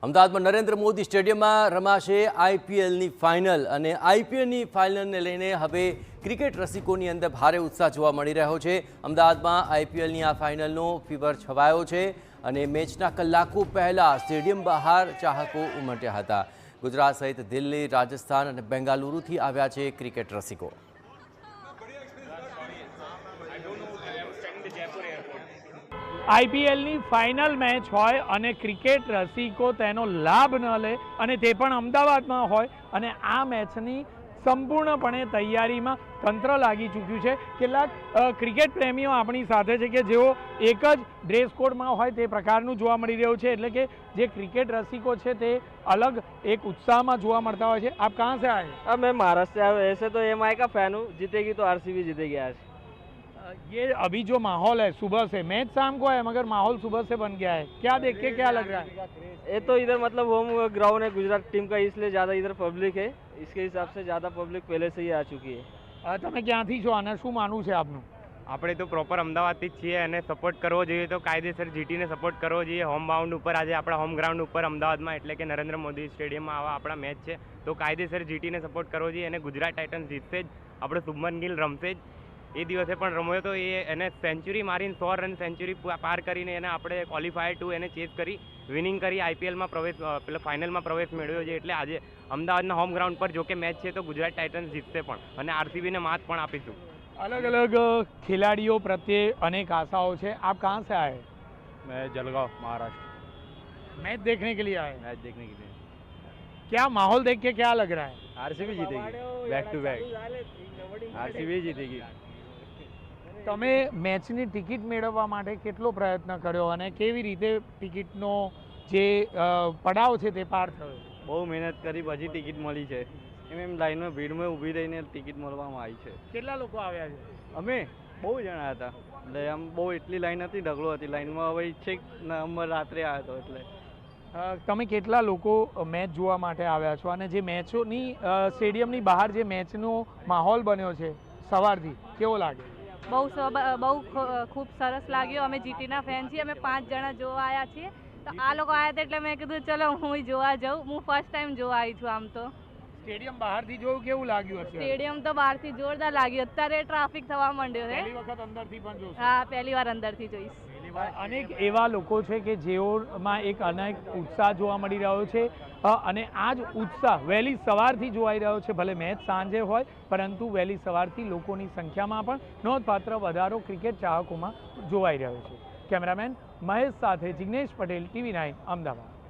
અમદાવાદમાં નરેન્દ્ર મોદી સ્ટેડિયમમાં રમાશે આઈપીએલની ફાઇનલ અને આઈપીએલની ફાઇનલને લઈને હવે ક્રિકેટ રસિકોની અંદર ભારે ઉત્સાહ જોવા મળી રહ્યો છે। અમદાવાદમાં આઈપીએલની આ ફાઇનલનો ફીવર છવાયો છે અને મેચના કલાકો પહેલાં સ્ટેડિયમ બહાર ચાહકો ઉમટ્યા હતા। ગુજરાત સહિત દિલ્હી, રાજસ્થાન અને બેંગાલુરુથી આવ્યા છે ક્રિકેટ રસિકો। આઈપીએલની ફાઇનલ મેચ હોય અને ક્રિકેટ રસિકો તેનો લાભ ન લે અને તે પણ અમદાવાદમાં હોય અને આ મેચની સંપૂર્ણપણે તૈયારીમાં તંત્ર લાગી ચૂક્યું છે। કેટલાક ક્રિકેટ પ્રેમીઓ આપણી સાથે છે કે જેઓ એક જ ડ્રેસ કોડમાં હોય તે પ્રકારનું જોવા મળી રહ્યું છે, એટલે કે જે ક્રિકેટ રસિકો છે તે अलग एक उत्साह में जोवा मरता है। आप कहाँ से आए? अब मैं महाराष्ट्र से आया हूँ। ऐसे तो एमआई का फैन हूँ, जीतेगी तो आरसीबी जीतेगी आज। ये अभी जो माहौल है सुबह से, मैच शाम को है मगर माहौल सुबह से बन गया है, क्या देख के क्या लग रहा है? ये तो इधर मतलब होम ग्राउंड है गुजरात टीम का, इसलिए ज़्यादा इधर पब्लिक है, इसके हिसाब से ज़्यादा पब्लिक पहले से ही आ चुकी है। તમે ક્યાંથી છો અને શું માનવું છે આપનું? આપણે તો પ્રોપર અમદાવાદથી જ છીએ અને સપોર્ટ કરવો જોઈએ તો કાયદેસર જીટીને સપોર્ટ કરવો જોઈએ। હોમ બાઉન્ડ ઉપર આજે આપણા હોમ ગ્રાઉન્ડ ઉપર અમદાવાદમાં એટલે કે નરેન્દ્ર મોદી સ્ટેડિયમમાં આવા આપણા મેચ છે તો કાયદેસર જીટીને સપોર્ટ કરવો જોઈએ અને ગુજરાત ટાઇટન્સ જીતશે જ। આપણો શુભમન ગિલ રમશે જ, એ દિવસે પણ રમ્યો તો એને સેન્ચુરી મારીને 100 રન સેન્ચુરી પાર કરીને એને આપણે ક્વોલિફાયર ટુ એને ચેસ કરી વિનિંગ કરી આઈપીએલમાં પ્રવેશ પેલા ફાઇનલમાં પ્રવેશ મેળવ્યો છે। એટલે આજે અમદાવાદના હોમ ગ્રાઉન્ડ પર જો કે મેચ છે તો ગુજરાત ટાઇટન્સ જીતશે પણ અને આરસીબીને માત પણ આપીશું। अलग अलग खिलाड़ियों प्रत्ये अनेक आशाओं है। आप कहाँ से आए? मैं जलगांव महाराष्ट्र। मैच देखने के लिए आए? मैच देखने के लिए। क्या माहौल देख के क्या लग रहा है? आरसीबी जीतेगी, बैक टू बैक आरसीबी जीतेगी। તમે મેચની ટિકિટ મેળવવા માટે કેટલો પ્રયત્ન કર્યો અને કેવી રીતે ટિકિટનો જે પડાવ છે તે પાર થયો? બહુ મહેનત કરી પછી ટિકિટ મળી છે। એમ લાઈનમાં ભીડમાં ઊભી રહીને ટિકિટ મળવામાં આવી છે। કેટલા લોકો આવ્યા છે? અમે બહુ જણા હતા, એટલે આમ બહુ એટલી લાઈન હતી, ઢગલો હતી લાઈનમાં। હવે છેક નંબર રાત્રે આવ્યો હતો એટલે તમે કેટલા લોકો મેચ જોવા માટે આવ્યા છો અને જે મેચોની સ્ટેડિયમની બહાર જે મેચનો માહોલ બન્યો છે સવારથી કેવો લાગે? બહુ ખૂબ સરસ લાગ્યો। અમે જીટીના ફેન છીએ, અમે 5 જણા જોવા આવ્યા છીએ તો આ લોકો આવ્યા હતા એટલે મેં કીધું ચલો હું જોવા જાઉં। હું ફર્સ્ટ ટાઈમ જોવા આવી છું। આમ તો સ્ટેડિયમ બહારથી જોયું કેવું લાગ્યું હશે? સ્ટેડિયમ તો બહારથી જોરદાર લાગ્યું। અત્યારે ટ્રાફિક થવા માંડ્યો છે। પહેલી વખત અંદરથી પણ જોશો? હા, પહેલી વાર અંદરથી જોઈશ। અનેક એવા લોકો છે કે જેઓમાં એક અનેક ઉત્સાહ જોવા મળી રહ્યો છે અને આ જ ઉત્સાહ વહેલી સવારથી જોવાઈ રહ્યો છે। ભલે મેચ સાંજે હોય પરંતુ વહેલી સવારથી લોકોની સંખ્યામાં પણ નોંધપાત્ર વધારો ક્રિકેટ ચાહકોમાં જોવાઈ રહ્યો છે। કેમેરામેન મહેશ સાથે જિગ્નેશ પટેલ, TV9 અમદાવાદ।